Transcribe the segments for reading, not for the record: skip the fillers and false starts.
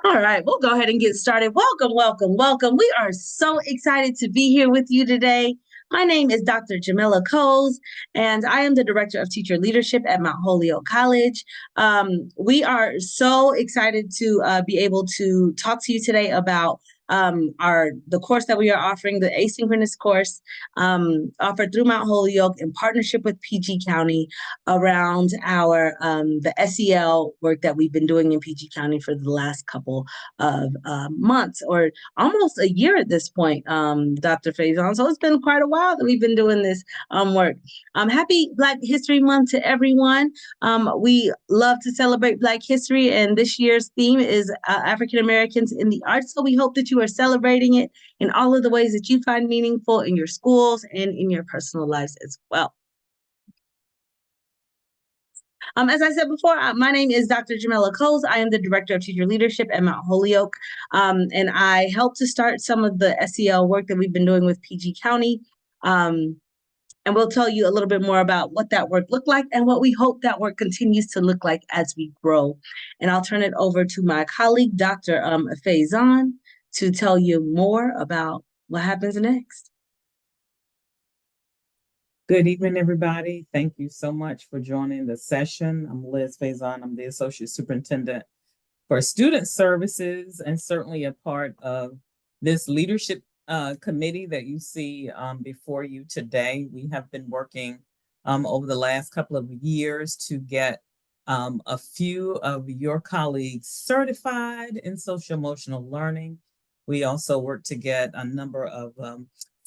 All right, we'll go ahead and get started. Welcome, welcome, welcome. We are so excited to be here with you today. My name is Dr. Jamila Coles, and I am the Director of Teacher Leadership at Mount Holyoke College. We are so excited to be able to talk to you today about the course that we are offering, the asynchronous course offered through Mount Holyoke in partnership with PG County around our the SEL work that we've been doing in PG County for the last couple of months, or almost a year at this point, Dr. Faison. So it's been quite a while that we've been doing this work. Happy Black History Month to everyone. We love to celebrate Black history, and this year's theme is African Americans in the arts. So we hope that you are celebrating it in all of the ways that you find meaningful in your schools and in your personal lives as well. As I said before, my name is Dr. Jamila Coles. I am the Director of Teacher Leadership at Mount Holyoke, and I helped to start some of the SEL work that we've been doing with PG County. And we'll tell you a little bit more about what that work looked like and what we hope that work continues to look like as we grow. And I'll turn it over to my colleague, Dr. Faison, to tell you more about what happens next. Good evening, everybody. Thank you so much for joining the session. I'm Liz Faison. I'm the Associate Superintendent for Student Services and certainly a part of this leadership committee that you see before you today. We have been working over the last couple of years to get a few of your colleagues certified in social emotional learning. We also work to get a number of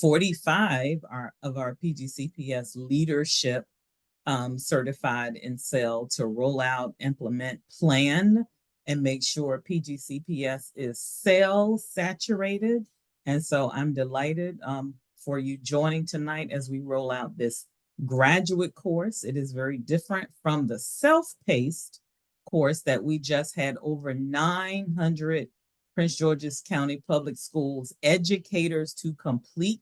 45 of our PGCPS leadership certified in SEL to roll out, implement, plan, and make sure PGCPS is SEL saturated. And so I'm delighted for you joining tonight as we roll out this graduate course. It is very different from the self-paced course that we just had over 900 Prince George's County Public Schools educators to complete.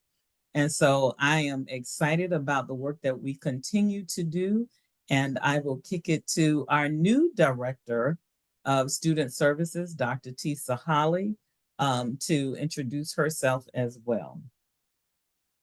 And so I am excited about the work that we continue to do. And I will kick it to our new Director of Student Services, Dr. Tisa Holly, to introduce herself as well.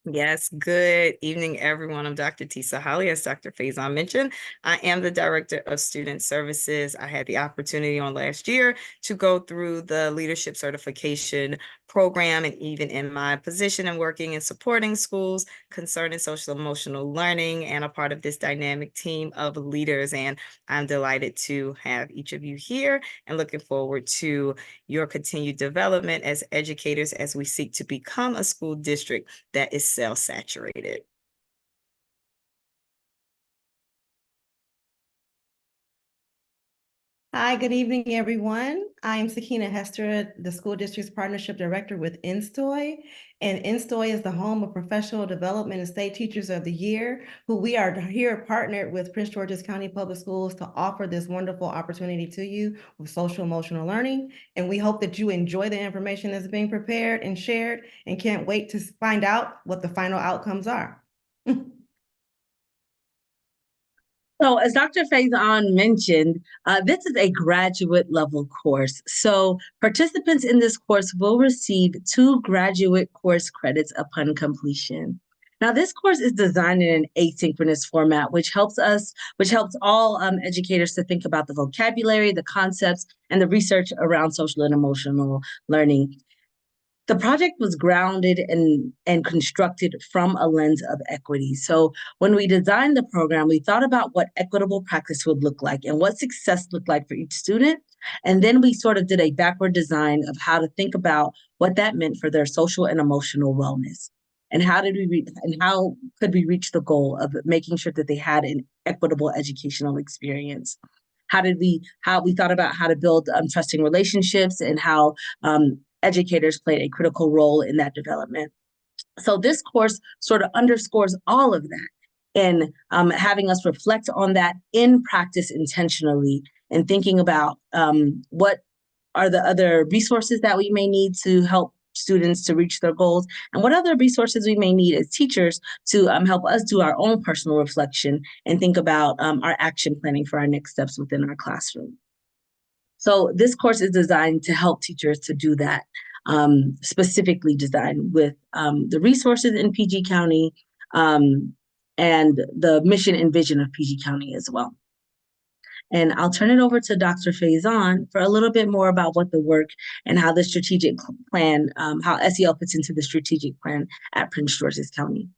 Yes, good evening, everyone. I'm Dr. Tisa Holly. As Dr. Faison mentioned, I am the Director of Student Services. I had the opportunity on last year to go through the leadership certification program, and even in my position and working and supporting schools concerning social emotional learning, and a part of this dynamic team of leaders. And I'm delighted to have each of you here and looking forward to your continued development as educators as we seek to become a school district that is SEL saturated. Hi, good evening, everyone. I am Sakina Hester, the School District's Partnership Director with INSTOY. And INSTOY is the home of Professional Development and State Teachers of the Year, who we are here partnered with Prince George's County Public Schools to offer this wonderful opportunity to you with social emotional learning. And we hope that you enjoy the information that's being prepared and shared, and can't wait to find out what the final outcomes are. So as Dr. Faison mentioned, this is a graduate level course. So participants in this course will receive 2 graduate course credits upon completion. Now, this course is designed in an asynchronous format, which helps all educators to think about the vocabulary, the concepts, and the research around social and emotional learning. The project was grounded and constructed from a lens of equity. So when we designed the program, we thought about what equitable practice would look like and what success looked like for each student. And then we sort of did a backward design of how to think about what that meant for their social and emotional wellness. And how could we reach the goal of making sure that they had an equitable educational experience? How we thought about how to build trusting relationships, and how educators played a critical role in that development. So this course sort of underscores all of that, and having us reflect on that in practice intentionally, and thinking about what are the other resources that we may need to help students to reach their goals, and what other resources we may need as teachers to help us do our own personal reflection and think about our action planning for our next steps within our classroom. So this course is designed to help teachers to do that, specifically designed with the resources in PG County and the mission and vision of PG County as well. And I'll turn it over to Dr. Faison for a little bit more about what the work and how the strategic plan, how SEL fits into the strategic plan at Prince George's County.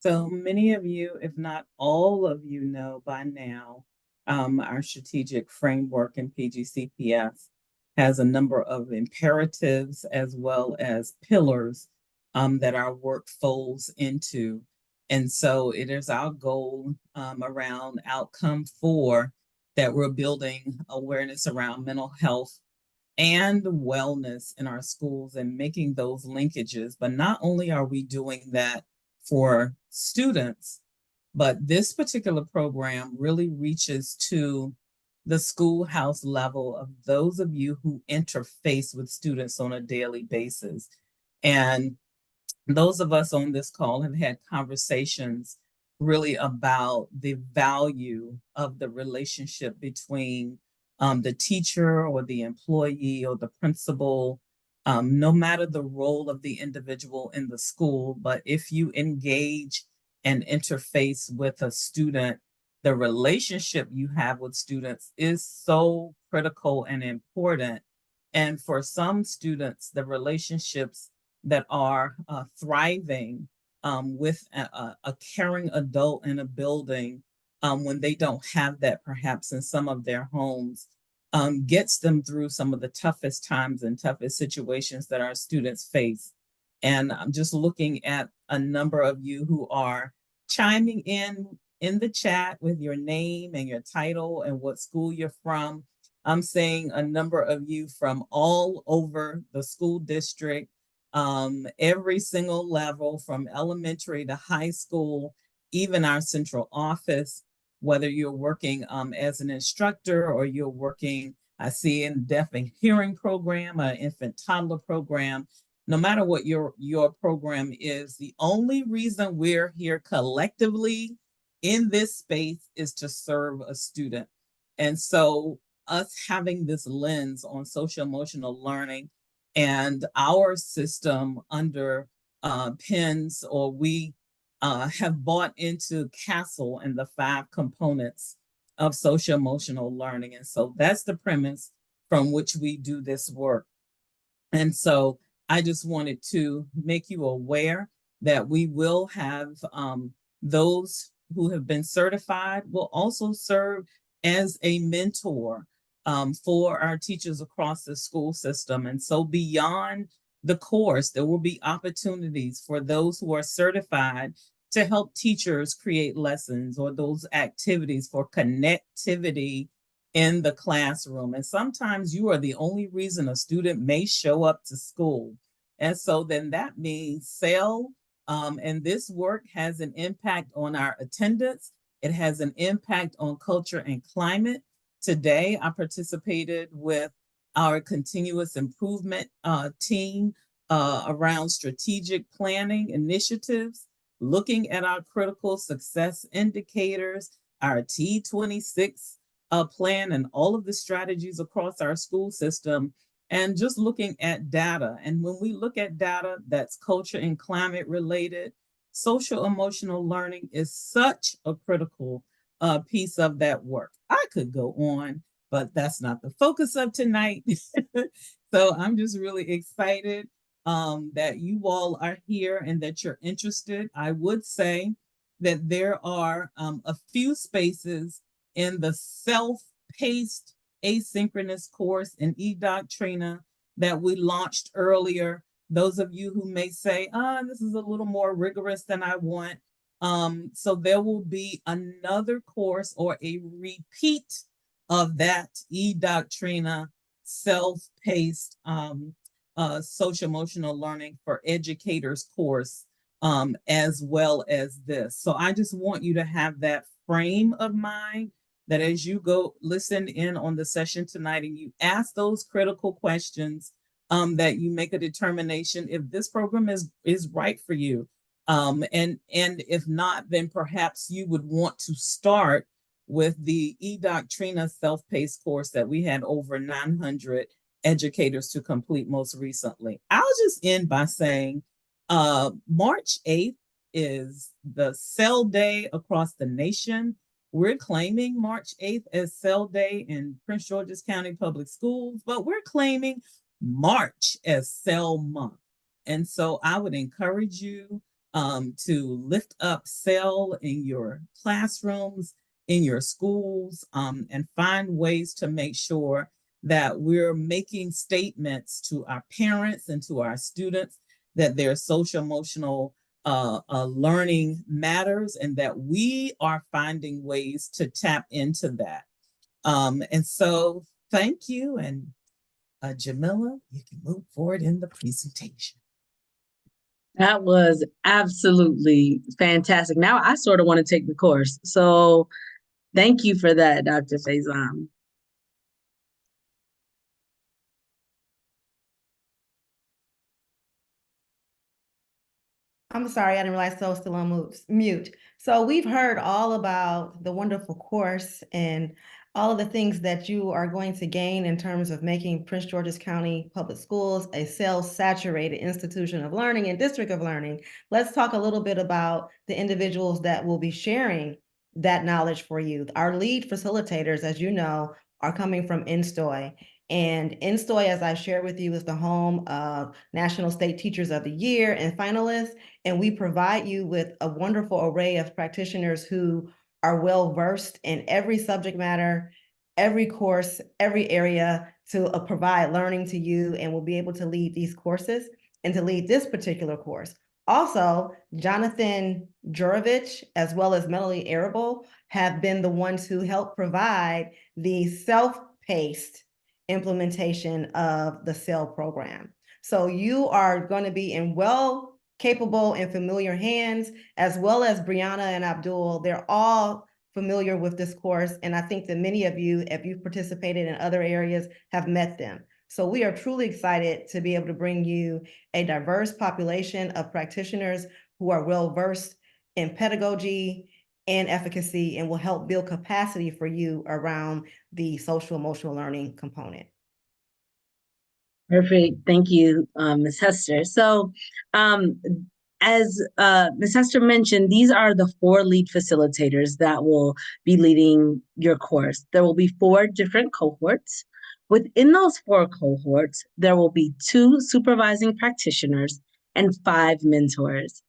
So many of you, if not all of you, know by now, our strategic framework in PGCPS has a number of imperatives as well as pillars that our work folds into. And so it is our goal around outcome 4 that we're building awareness around mental health and wellness in our schools and making those linkages. But not only are we doing that for students, but this particular program really reaches to the schoolhouse level of those of you who interface with students on a daily basis. And those of us on this call have had conversations really about the value of the relationship between the teacher or the employee or the principal, no matter the role of the individual in the school. But if you engage and interface with a student, the relationship you have with students is so critical and important. And for some students, the relationships that are thriving with a caring adult in a building, when they don't have that perhaps in some of their homes, gets them through some of the toughest times and toughest situations that our students face. And I'm just looking at a number of you who are chiming in the chat with your name and your title and what school you're from. I'm saying a number of you from all over the school district, every single level from elementary to high school, even our central office, whether you're working as an instructor or you're working, I see in deaf and hearing program, an infant toddler program, no matter what your program is, the only reason we're here collectively in this space is to serve a student. And so us having this lens on social emotional learning and our system under PINS, or we have bought into CASTLE and the 5 components of social emotional learning. And so that's the premise from which we do this work. And so I just wanted to make you aware that we will have those who have been certified will also serve as a mentor for our teachers across the school system. And so beyond the course, there will be opportunities for those who are certified to help teachers create lessons or those activities for connectivity in the classroom. And sometimes you are the only reason a student may show up to school. And so then that means SEL and this work has an impact on our attendance. It has an impact on culture and climate. Today, I participated with our continuous improvement team around strategic planning initiatives, looking at our critical success indicators, our T26 plan, and all of the strategies across our school system, and just looking at data. And when we look at data that's culture and climate related, social emotional learning is such a critical piece of that work. I could go on, but that's not the focus of tonight. So I'm just really excited that you all are here and that you're interested. I would say that there are a few spaces in the self-paced asynchronous course in eDoctrina that we launched earlier. Those of you who may say, this is a little more rigorous than I want. So there will be another course or a repeat of that eDoctrina self-paced social emotional learning for educators course, as well as this. So I just want you to have that frame of mind that as you go listen in on the session tonight and you ask those critical questions, that you make a determination if this program is right for you. And if not, then perhaps you would want to start with the eDoctrina self-paced course that we had over 900 educators to complete most recently. I'll just end by saying March 8th is the SEL Day across the nation. We're claiming March 8th as SEL Day in Prince George's County Public Schools, but we're claiming March as SEL Month. And so I would encourage you to lift up SEL in your classrooms, in your schools, and find ways to make sure that we're making statements to our parents and to our students that their social emotional learning matters, and that we are finding ways to tap into that. And so thank you. And Jamila, you can move forward in the presentation. That was absolutely fantastic. Now I sort of want to take the course. So thank you for that, Dr. Faison. I'm sorry, I didn't realize I was still on mute. So we've heard all about the wonderful course and all of the things that you are going to gain in terms of making Prince George's County Public Schools a SEL-saturated institution of learning and district of learning. Let's talk a little bit about the individuals that will be sharing that knowledge for you. Our lead facilitators, as you know, are coming from INSTOY. And INSTOY, as I shared with you, is the home of National State Teachers of the Year and finalists. And we provide you with a wonderful array of practitioners who are well-versed in every subject matter, every course, every area to provide learning to you, and will be able to lead these courses and to lead this particular course. Also, Jonathan Jurovich, as well as Melanie Arable, have been the ones who help provide the self-paced implementation of the SEL program. So you are going to be in capable and familiar hands, as well as Brianna and Abdul. They're all familiar with this course, and I think that many of you, if you've participated in other areas, have met them. So we are truly excited to be able to bring you a diverse population of practitioners who are well-versed in pedagogy and efficacy, and will help build capacity for you around the social emotional learning component. Perfect. Thank you, Ms. Hester. So as Ms. Hester mentioned, these are the 4 lead facilitators that will be leading your course. There will be 4 different cohorts. Within those 4 cohorts, there will be 2 supervising practitioners and 5 mentors.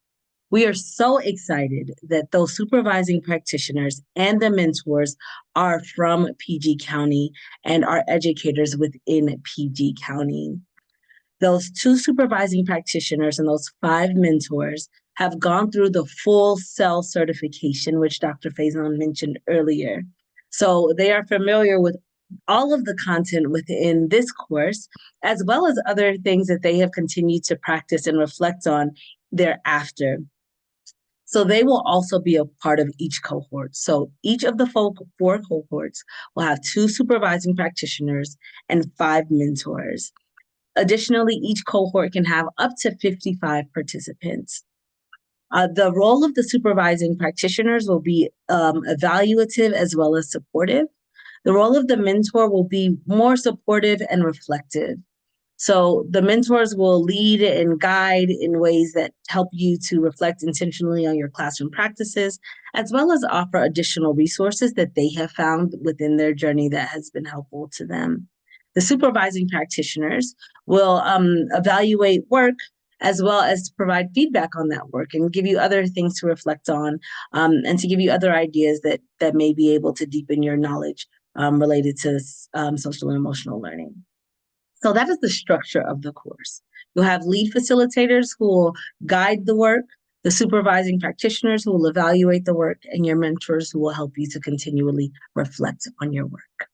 We are so excited that those supervising practitioners and the mentors are from PG County and are educators within PG County. Those 2 supervising practitioners and those 5 mentors have gone through the full SEL certification, which Dr. Faison mentioned earlier. So they are familiar with all of the content within this course, as well as other things that they have continued to practice and reflect on thereafter. So they will also be a part of each cohort. So each of the 4 cohorts will have 2 supervising practitioners and 5 mentors. Additionally, each cohort can have up to 55 participants. The role of the supervising practitioners will be evaluative as well as supportive. The role of the mentor will be more supportive and reflective. So the mentors will lead and guide in ways that help you to reflect intentionally on your classroom practices, as well as offer additional resources that they have found within their journey that has been helpful to them. The supervising practitioners will evaluate work as well as provide feedback on that work and give you other things to reflect on, and to give you other ideas that may be able to deepen your knowledge related to social and emotional learning. So that is the structure of the course. You'll have lead facilitators who will guide the work, the supervising practitioners who will evaluate the work, and your mentors who will help you to continually reflect on your work.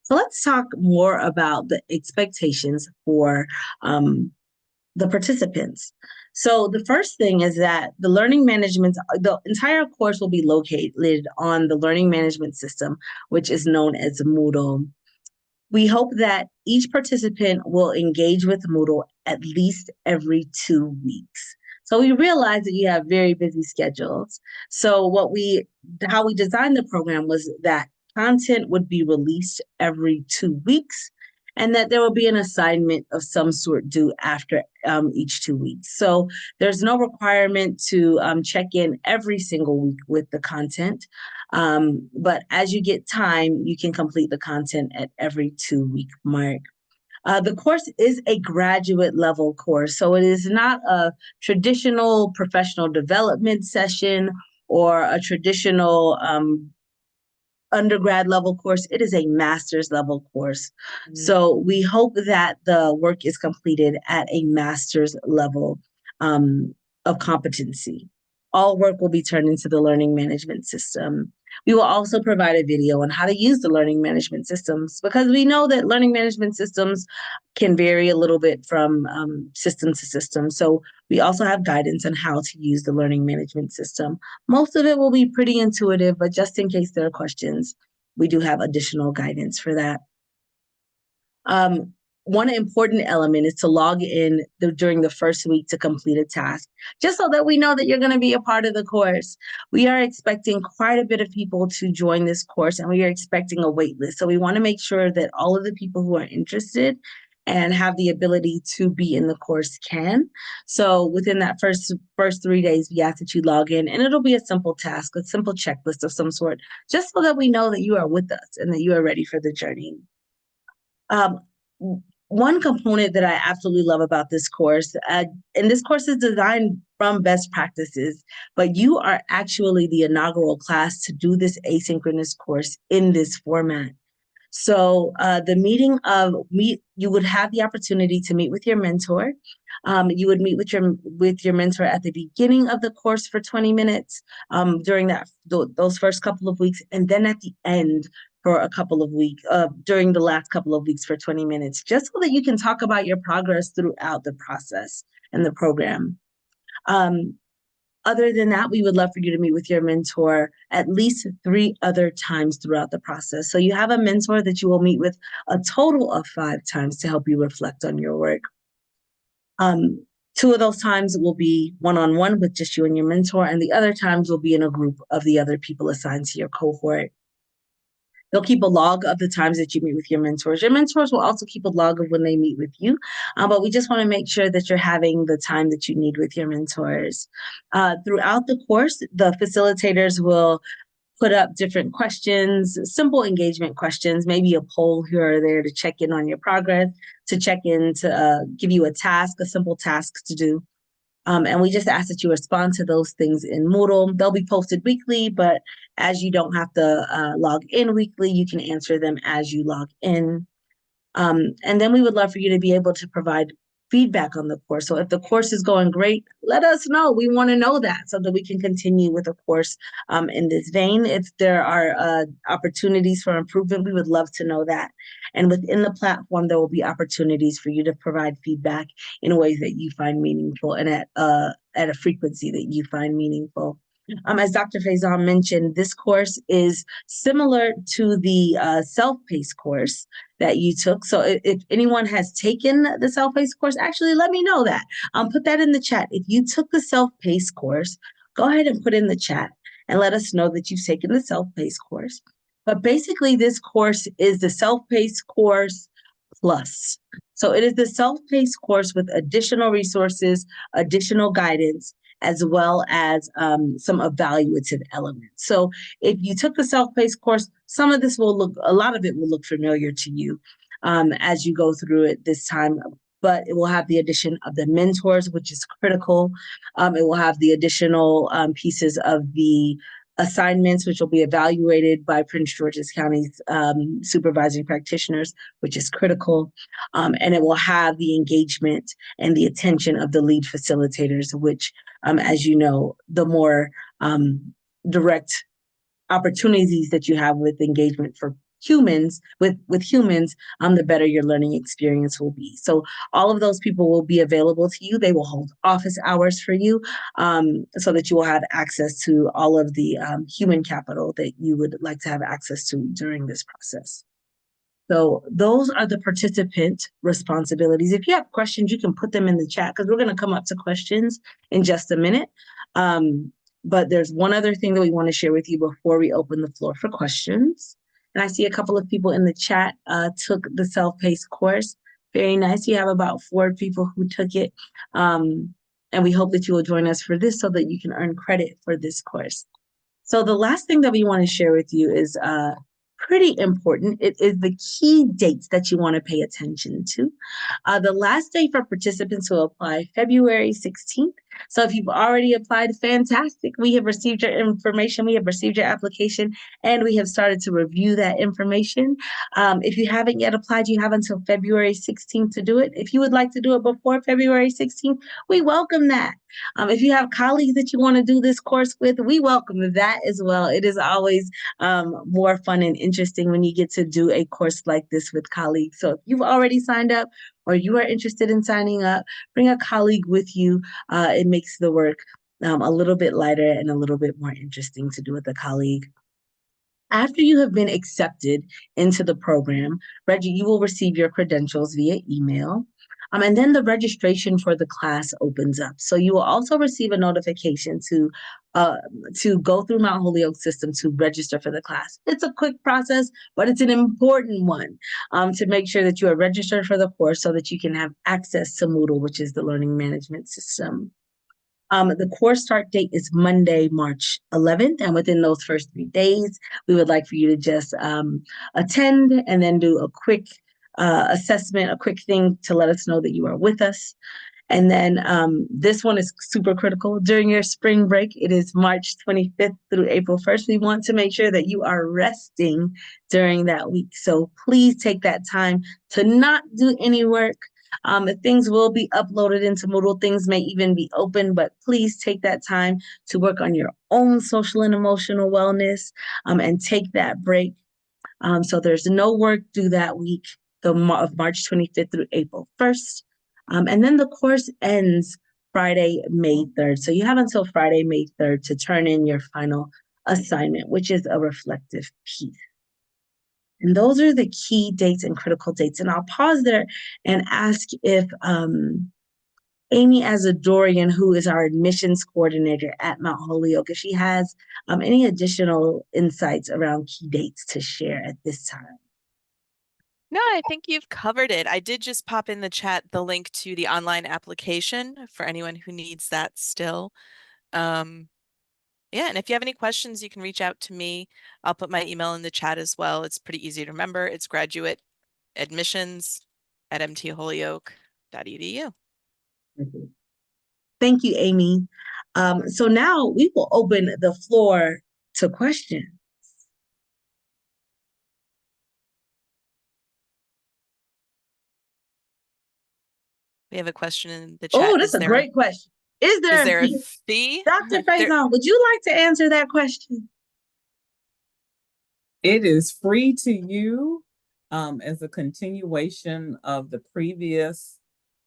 So let's talk more about the expectations for the participants. So the first thing is that the entire course will be located on the learning management system, which is known as Moodle. We hope that each participant will engage with Moodle at least every 2 weeks. So we realized that you have very busy schedules. So how we designed the program was that content would be released every 2 weeks, and that there will be an assignment of some sort due after each 2 weeks. So there's no requirement to check in every single week with the content. But as you get time, you can complete the content at every 2 week mark. The course is a graduate level course, so it is not a traditional professional development session or a traditional undergrad level course. It is a master's level course. So we hope that the work is completed at a master's level of competency. All work will be turned into the learning management system. We will also provide a video on how to use the learning management systems, because we know that learning management systems can vary a little bit from system to system. So we also have guidance on how to use the learning management system. Most of it will be pretty intuitive, but just in case there are questions, we do have additional guidance for that. One important element is to log in during the first week to complete a task, just so that we know that you're going to be a part of the course. We are expecting quite a bit of people to join this course, and we are expecting a wait list. So we want to make sure that all of the people who are interested and have the ability to be in the course can. So within that first 3 days, we ask that you log in, and it'll be a simple task, a simple checklist of some sort, just so that we know that you are with us and that you are ready for the journey. One component that I absolutely love about this course, and this course is designed from best practices, but you are actually the inaugural class to do this asynchronous course in this format. So you would have the opportunity to meet with your mentor. You would meet with your mentor at the beginning of the course for 20 minutes during those first couple of weeks, and then at the end for a couple of weeks, during the last couple of weeks for 20 minutes, just so that you can talk about your progress throughout the process and the program. Other than that, we would love for you to meet with your mentor at least 3 other times throughout the process. So you have a mentor that you will meet with a total of 5 times to help you reflect on your work. 2 of those times will be one-on-one with just you and your mentor, and the other times will be in a group of the other people assigned to your cohort. They'll keep a log of the times that you meet with your mentors. Your mentors will also keep a log of when they meet with you, but we just want to make sure that you're having the time that you need with your mentors. Throughout the course, the facilitators will put up different questions, simple engagement questions, maybe a poll here or there to check in on your progress, to check in, to give you a task, a simple task to do. And we just ask that you respond to those things in Moodle. They'll be posted weekly, but as you don't have to log in weekly, you can answer them as you log in. And then we would love for you to be able to provide feedback on the course. So if the course is going great, let us know. We want to know that so that we can continue with the course in this vein. If there are opportunities for improvement, we would love to know that. And within the platform, there will be opportunities for you to provide feedback in ways that you find meaningful and at a frequency that you find meaningful. As Dr. Faison mentioned, this course is similar to the self-paced course that you took. So if anyone has taken the self-paced course, actually let me know that. Put that in the chat. If you took the self-paced course, go ahead and put in the chat and let us know that you've taken the self-paced course. But basically, this course is the self-paced course plus. So it is the self-paced course with additional resources, additional guidance, as well as some evaluative elements. So if you took the self-paced course, a lot of it will look familiar to you as you go through it this time, but it will have the addition of the mentors, which is critical. It will have the additional pieces of the assignments, which will be evaluated by Prince George's County's supervising practitioners, which is critical. And it will have the engagement and the attention of the lead facilitators, which, as you know, the more direct opportunities that you have with engagement for humans, with humans, the better your learning experience will be. So all of those people will be available to you. They will hold office hours for you so that you will have access to all of the human capital that you would like to have access to during this process. So those are the participant responsibilities. If you have questions, you can put them in the chat because we're going to come up to questions in just a minute. But there's one other thing that we want to share with you before we open the floor for questions. And I see a couple of people in the chat took the self-paced course. Very nice. You have about 4 people who took it. And we hope that you will join us for this so that you can earn credit for this course. So the last thing that we want to share with you is pretty important. It is the key dates that you want to pay attention to. The last day for participants to apply, February 16th. So if you've already applied, fantastic. We have received your information, we have received your application, and we have started to review that information. If you haven't yet applied, you have until February 16th to do it. If you would like to do it before February 16th, we welcome that. If you have colleagues that you want to do this course with, we welcome that as well. It is always more fun and interesting when you get to do a course like this with colleagues. So if you've already signed up or you are interested in signing up, bring a colleague with you. It makes the work a little bit lighter and a little bit more interesting to do with a colleague. After you have been accepted into the program, Reggie, you will receive your credentials via email. And then the registration for the class opens up. So you will also receive a notification to go through Mount Holyoke system to register for the class. It's a quick process, but it's an important one to make sure that you are registered for the course so that you can have access to Moodle, which is the learning management system. The course start date is Monday, March 11th, and within those first 3 days, we would like for you to just attend and then do a quick assessment, a quick thing to let us know that you are with us. And then this one is super critical. During your spring break, it is March 25th through April 1st. We want to make sure that you are resting during that week. So please take that time to not do any work. Things will be uploaded into Moodle. Things may even be open, but please take that time to work on your own social and emotional wellness and take that break. So there's no work due that week of March 25th through April 1st. And then the course ends Friday, May 3rd. So you have until Friday, May 3rd to turn in your final assignment, which is a reflective piece. And those are the key dates and critical dates. And I'll pause there and ask if Amy Azadorian, who is our admissions coordinator at Mount Holyoke, if she has any additional insights around key dates to share at this time. No, I think you've covered it. I did just pop in the chat the link to the online application for anyone who needs that still. Yeah, and if you have any questions, you can reach out to me. I'll put my email in the chat as well. It's pretty easy to remember. It's graduateadmissions@mtholyoke.edu. Thank you, Amy. So now we will open the floor to questions. We have a question in the chat. Oh, that's a great question. Is there a a fee? fee? Dr. Faison, would you like to answer that question? It is free to you as a continuation of the previous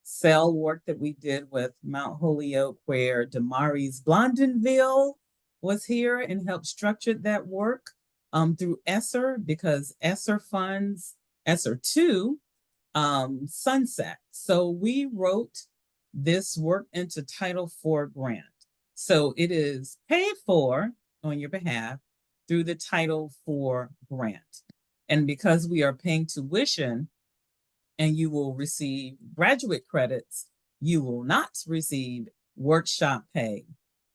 SEL work that we did with Mount Holyoke, where Damaris Blondinville was here and helped structure that work through ESSER, because ESSER funds ESSER 2 sunset. So we wrote this work into Title IV grant. So it is paid for on your behalf through the Title IV grant. And because we are paying tuition and you will receive graduate credits, you will not receive workshop pay.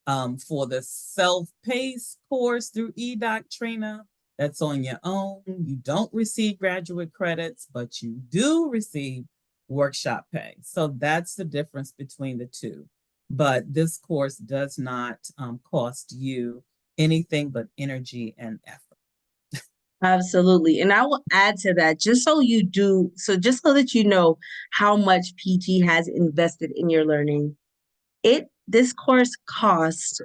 For the self-paced course through eDoctrina, that's on your own. You don't receive graduate credits, but you do receive workshop pay. So that's the difference between the two. But this course does not cost you anything but energy and effort. Absolutely. And I will add to that, just so that you know how much PG has invested in your learning. This course costs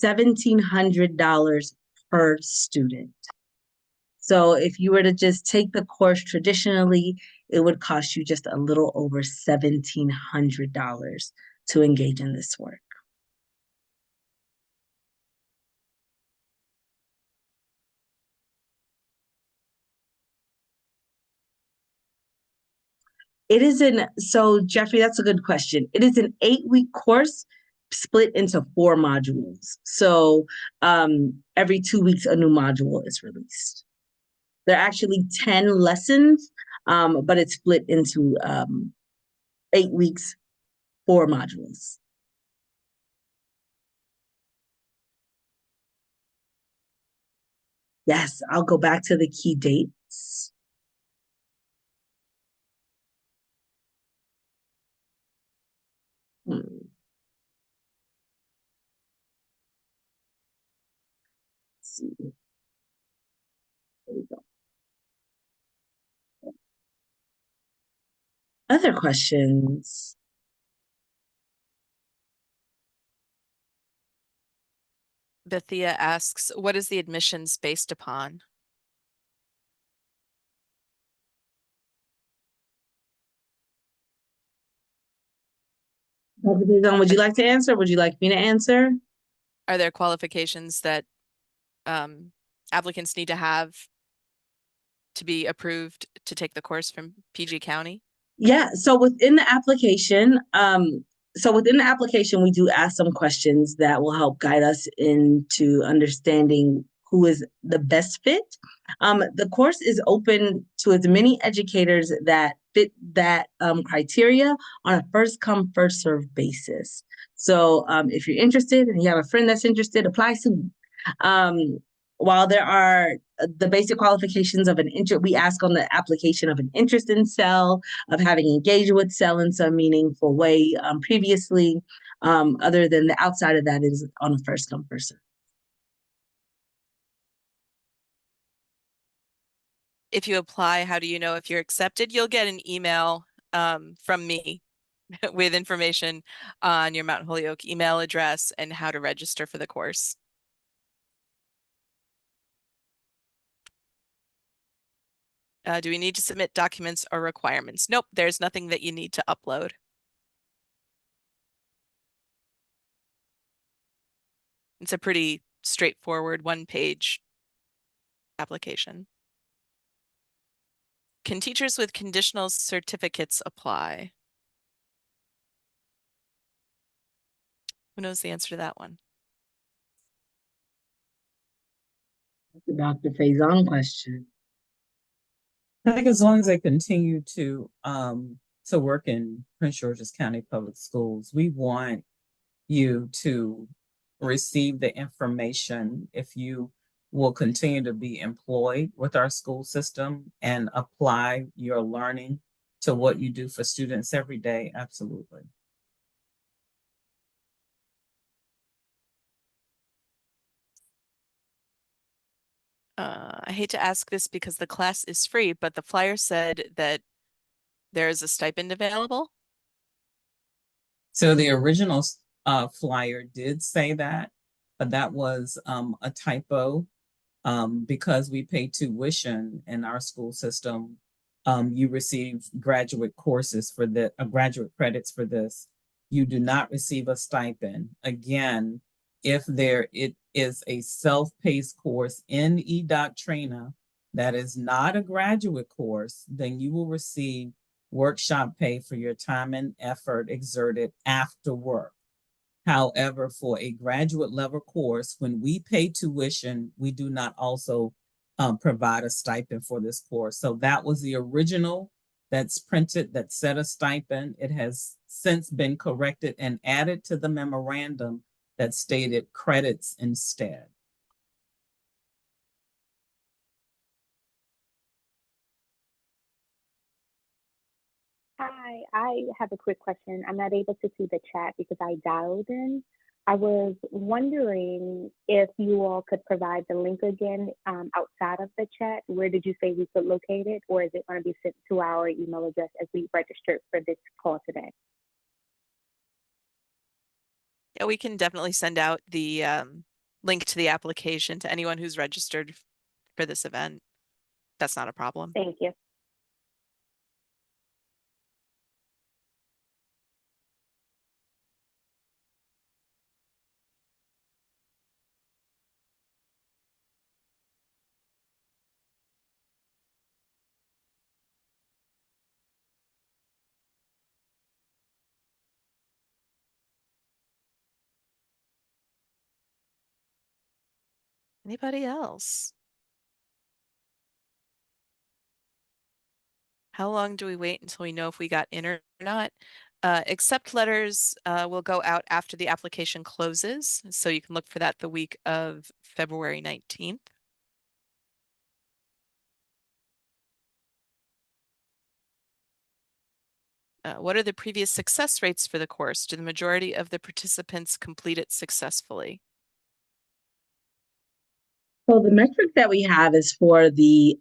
$1,700 per student. So if you were to just take the course traditionally, it would cost you just a little over $1,700 to engage in this work. It is so Jeffrey, that's a good question. It is an 8-week course split into 4 modules. So every 2 weeks, a new module is released. There are actually 10 lessons, but it's split into 8 weeks, 4 modules. Yes, I'll go back to the key dates. Hmm. See. There we go. Other questions? Bethia asks, what is the admissions based upon? Dr. Faison, would you like to answer? Would you like me to answer? Are there qualifications that applicants need to have to be approved to take the course from PG County? Yeah, so within the application, we do ask some questions that will help guide us into understanding who is the best fit. The course is open to as many educators that fit that criteria on a first come, first served basis. So if you're interested and you have a friend that's interested, apply soon. While there are the basic qualifications of we ask on the application of an interest in SEL, of having engaged with SEL in some meaningful way previously. Other than the outside of that is on a first come, first serve. If you apply, how do you know if you're accepted? You'll get an email from me with information on your Mount Holyoke email address and how to register for the course. Do we need to submit documents or requirements? Nope, there's nothing that you need to upload. It's a pretty straightforward 1-page application. Can teachers with conditional certificates apply? Who knows the answer to that one? The Dr. Faison question. I think as long as they continue to work in Prince George's County Public Schools, we want you to receive the information if you will continue to be employed with our school system and apply your learning to what you do for students every day. Absolutely. I hate to ask this because the class is free, but the flyer said that there is a stipend available. So the original flyer did say that, but that was a typo. Because we pay tuition in our school system, you receive graduate courses for the graduate credits for this. You do not receive a stipend. Again, if it is a self-paced course in eDoctrina that is not a graduate course, then you will receive workshop pay for your time and effort exerted after work. However, for a graduate level course, when we pay tuition, we do not also provide a stipend for this course. So that was the original that's printed that said a stipend. It has since been corrected and added to the memorandum that stated credits instead. Hi, I have a quick question. I'm not able to see the chat because I dialed in. I was wondering if you all could provide the link again outside of the chat. Where did you say we could locate it? Or is it going to be sent to our email address as we registered for this call today? Yeah, we can definitely send out the link to the application to anyone who's registered for this event. That's not a problem. Thank you. Anybody else? How long do we wait until we know if we got in or not? Accept letters will go out after the application closes. So you can look for that the week of February 19th. What are the previous success rates for the course? Do the majority of the participants complete it successfully? So the metric that we have is for the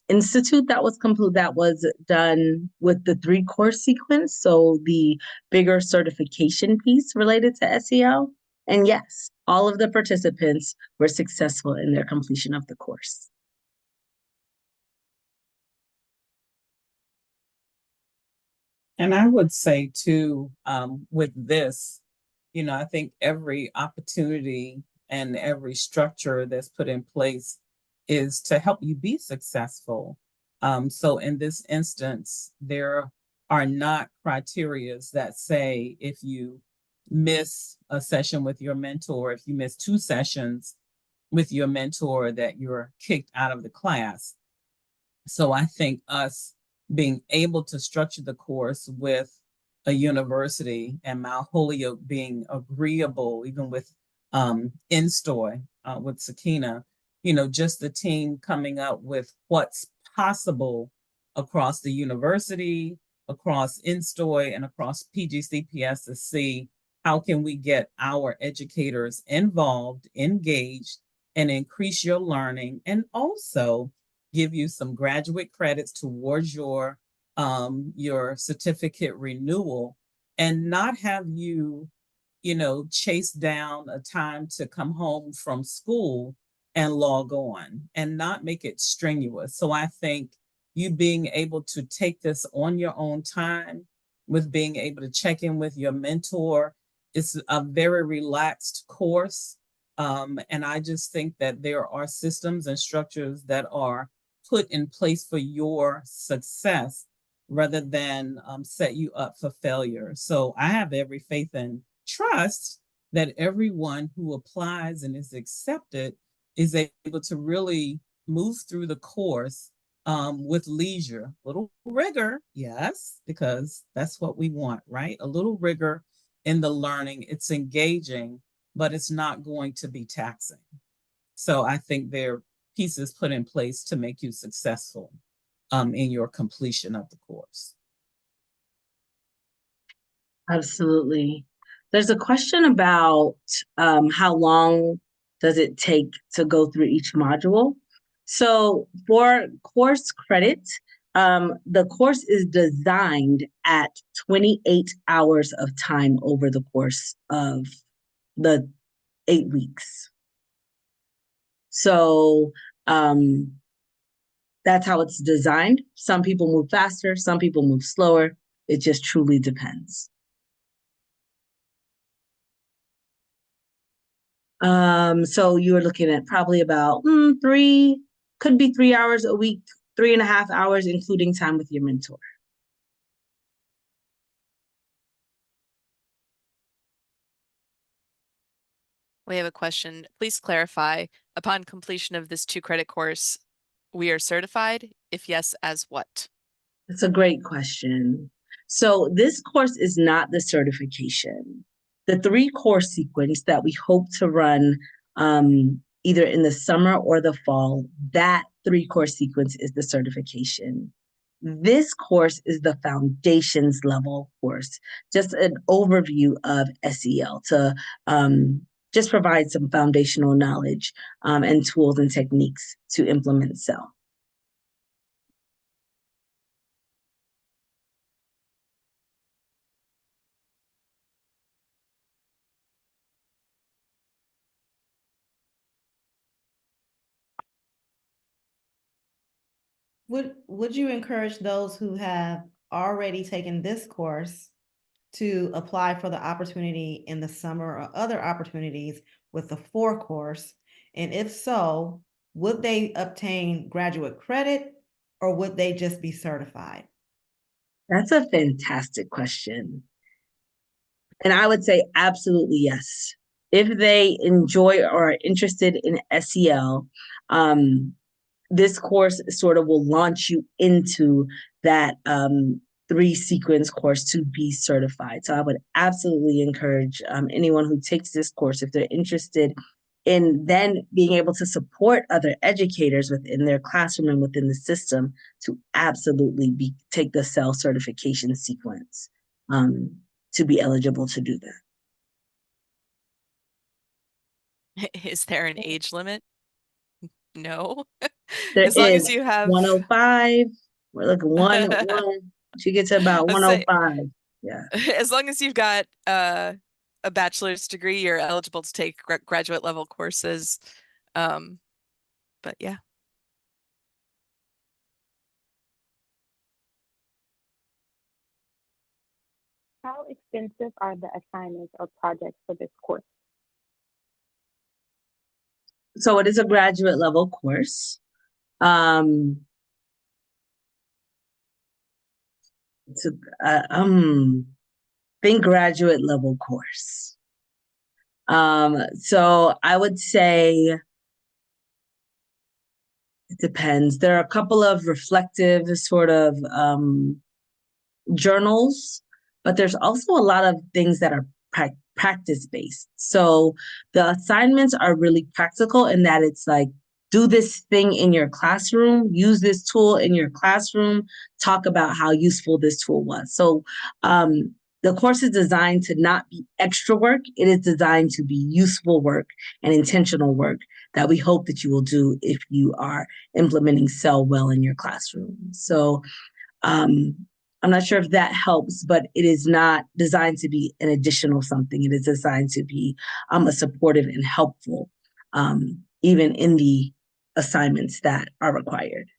institute that was done with the 3-course sequence. So the bigger certification piece related to SEL. And yes, all of the participants were successful in their completion of the course. And I would say too, with this, I think every opportunity and every structure that's put in place is to help you be successful. So in this instance, there are not criterias that say if you miss a session with your mentor, if you miss 2 sessions with your mentor, that you're kicked out of the class. So I think us being able to structure the course with a university and Mount Holyoke being agreeable, even with Instoy, with Sakina, just the team coming up with what's possible across the university, across Instoy, and across PGCPS to see how can we get our educators involved, engaged, and increase your learning, and also give you some graduate credits towards your certificate renewal, and not have you, chase down a time to come home from school and log on, and not make it strenuous. So I think you being able to take this on your own time, with being able to check in with your mentor, it's a very relaxed course. And I just think that there are systems and structures that are put in place for your success rather than set you up for failure. So I have every faith and trust that everyone who applies and is accepted is able to really move through the course with leisure, a little rigor, yes, because that's what we want, right? A little rigor in the learning. It's engaging, but it's not going to be taxing. So I think there are pieces put in place to make you successful in your completion of the course. Absolutely. There's a question about how long does it take to go through each module? So for course credit, the course is designed at 28 hours of time over the course of the 8 weeks. So that's how it's designed. Some people move faster, some people move slower. It just truly depends. So you were looking at probably about 3 hours a week, 3.5 hours, including time with your mentor. We have a question. Please clarify, upon completion of this 2-credit course, we are certified? If yes, as what? That's a great question. So this course is not the certification. The 3-course sequence that we hope to run either in the summer or the fall, that 3-course sequence is the certification. This course is the foundations level course, just an overview of SEL to just provide some foundational knowledge and tools and techniques to implement SEL. Would you encourage those who have already taken this course to apply for the opportunity in the summer or other opportunities with the 4-course? And if so, would they obtain graduate credit or would they just be certified? That's a fantastic question. And I would say absolutely yes. if they enjoy or are interested in SEL, this course sort of will launch you into that 3-sequence course to be certified. So I would absolutely encourage anyone who takes this course, if they're interested in then being able to support other educators within their classroom and within the system, to absolutely take the SEL certification sequence to be eligible to do that. Is there an age limit? No. There As long is as you have 105. We're looking one. She gets to about Let's say, 105. Yeah. as long as you've got a bachelor's degree, you're eligible to take graduate level courses. But yeah. How extensive are the assignments or projects for this course? So it is a graduate level course. It's think graduate level course. So I would say it depends. There are a couple of reflective sort of journals, but there's also a lot of things that are practice-based. So the assignments are really practical in that it's like, do this thing in your classroom, use this tool in your classroom, talk about how useful this tool was. So the course is designed to not be extra work. It is designed to be useful work and intentional work that we hope that you will do if you are implementing SEL well in your classroom. So I'm not sure if that helps, but it is not designed to be an additional something. It is designed to be a supportive and helpful, even in the assignments that are required.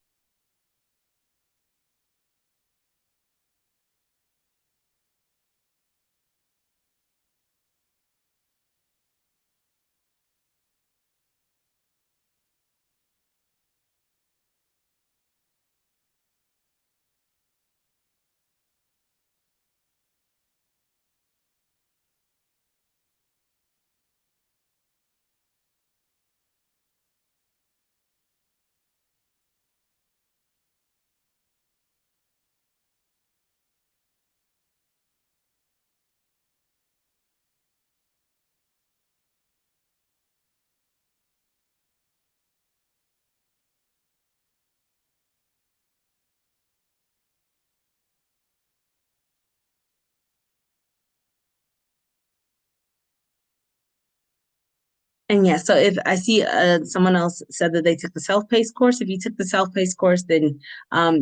And yeah, so if I see someone else said that they took the self-paced course, if you took the self-paced course, then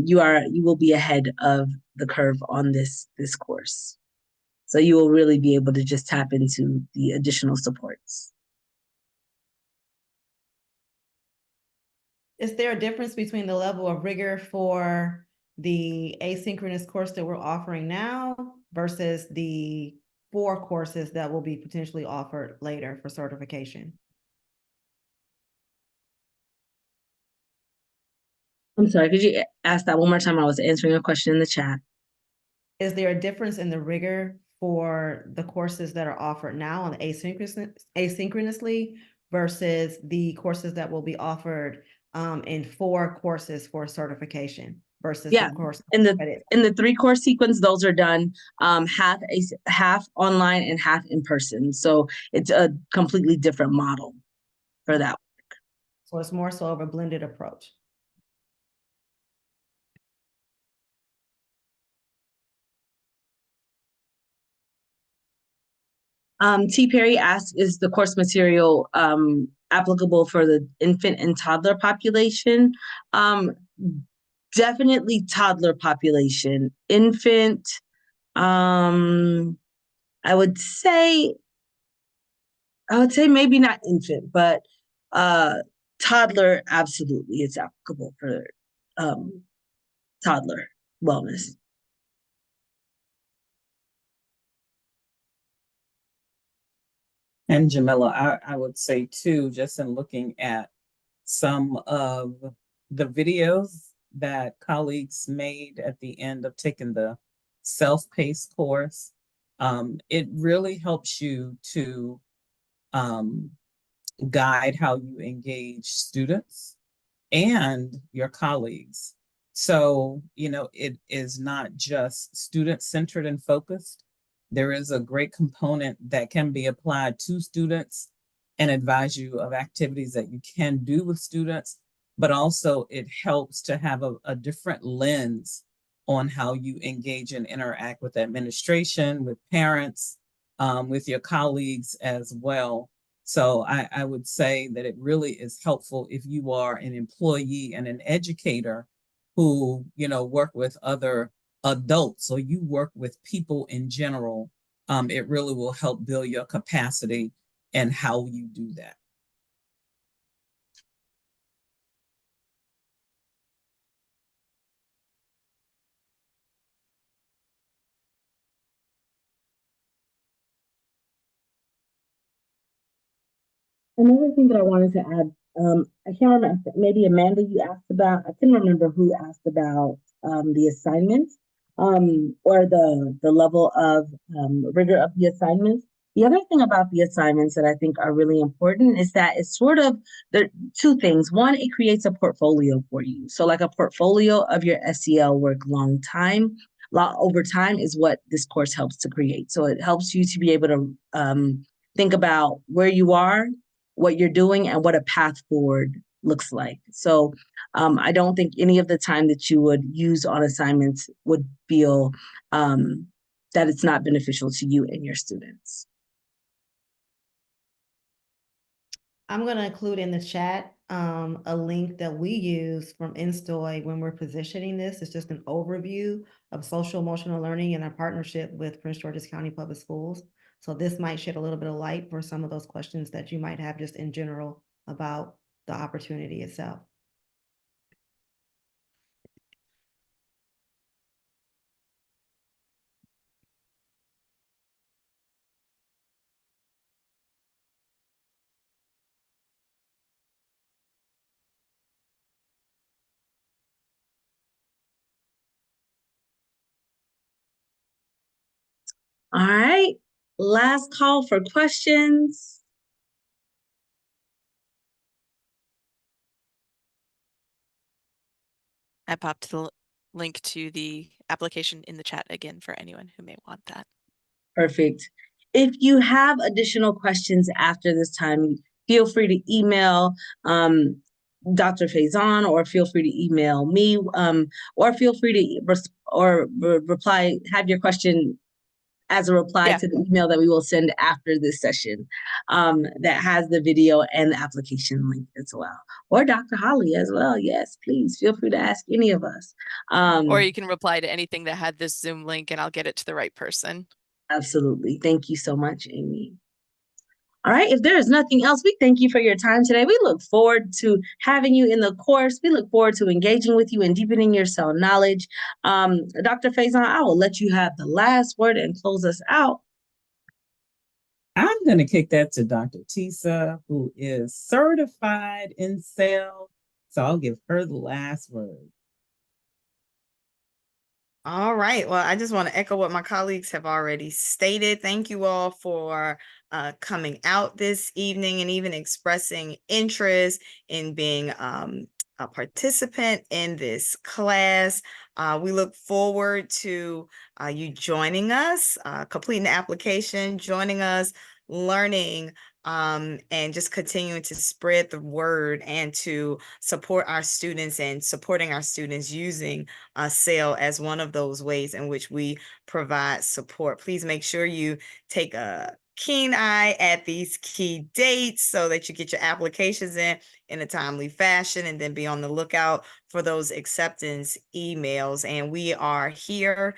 you will be ahead of the curve on this course. So you will really be able to just tap into the additional supports. Is there a difference between the level of rigor for the asynchronous course that we're offering now versus the 4 courses that will be potentially offered later for certification? I'm sorry, could you ask that one more time? I was answering a question in the chat. Is there a difference in the rigor for the courses that are offered now on asynchronously versus the courses that will be offered in 4 courses for certification versus Yeah, the course in the 3-course sequence, those are done half online and half in person. So it's a completely different model for that. So it's more so of a blended approach. T. Perry asks, is the course material applicable for the infant and toddler population? Definitely toddler population. Infant, I would say maybe not infant, but toddler, absolutely, it's applicable for toddler wellness. And Jamila, I would say too, just in looking at some of the videos that colleagues made at the end of taking the self-paced course, it really helps you to guide how you engage students and your colleagues. So, it is not just student-centered and focused. There is a great component that can be applied to students and advise you of activities that you can do with students, but also it helps to have a different lens on how you engage and interact with administration, with parents, with your colleagues as well. So I would say that it really is helpful if you are an employee and an educator who, work with other adults, or you work with people in general. It really will help build your capacity and how you do that. Another thing that I wanted to add, I can't remember, maybe Amanda, you asked about, I couldn't remember who asked about the assignments or the level of rigor of the assignments. The other thing about the assignments that I think are really important is that it's sort of, there are two things. One, it creates a portfolio for you. So like a portfolio of your SEL work over time is what this course helps to create. So it helps you to be able to think about where you are, what you're doing, and what a path forward looks like. So I don't think any of the time that you would use on assignments would feel that it's not beneficial to you and your students. I'm going to include in the chat a link that we use from Instoy when we're positioning this. It's just an overview of social emotional learning in our partnership with Prince George's County Public Schools. So this might shed a little bit of light for some of those questions that you might have just in general about the opportunity itself. All right, last call for questions. I popped the link to the application in the chat again for anyone who may want that. Perfect. If you have additional questions after this time, feel free to email Dr. Faison, or feel free to email me, or feel free to reply, have your question as a reply to the email that we will send after this session that has the video and the application link as well. Or Dr. Holly as well. Yes, please feel free to ask any of us. Or you can reply to anything that had this Zoom link and I'll get it to the right person. Absolutely. Thank you so much, Amy. All right, if there is nothing else, we thank you for your time today. We look forward to having you in the course. We look forward to engaging with you and deepening your SEL knowledge. Dr. Faison, I will let you have the last word and close us out. I'm going to kick that to Dr. Tisa, who is certified in SEL. So I'll give her the last word. All right. Well, I just want to echo what my colleagues have already stated. Thank you all for coming out this evening and even expressing interest in being a participant in this class. We look forward to you joining us, completing the application, joining us, learning, and just continuing to spread the word and to support our students and supporting our students using SEL as one of those ways in which we provide support. Please make sure you take a keen eye at these key dates so that you get your applications in a timely fashion, and then be on the lookout for those acceptance emails. And we are here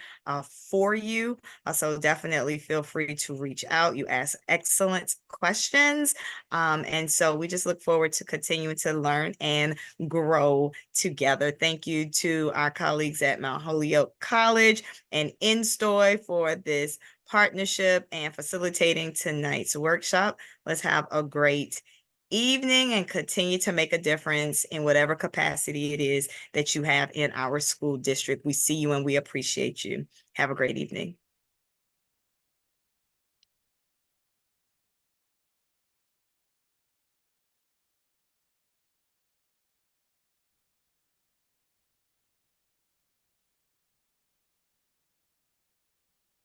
for you. So definitely feel free to reach out. You ask excellent questions. And so we just look forward to continuing to learn and grow together. Thank you to our colleagues at Mount Holyoke College and Instoy for this partnership and facilitating tonight's workshop. Let's have a great evening and continue to make a difference in whatever capacity it is that you have in our school district. We see you and we appreciate you. Have a great evening.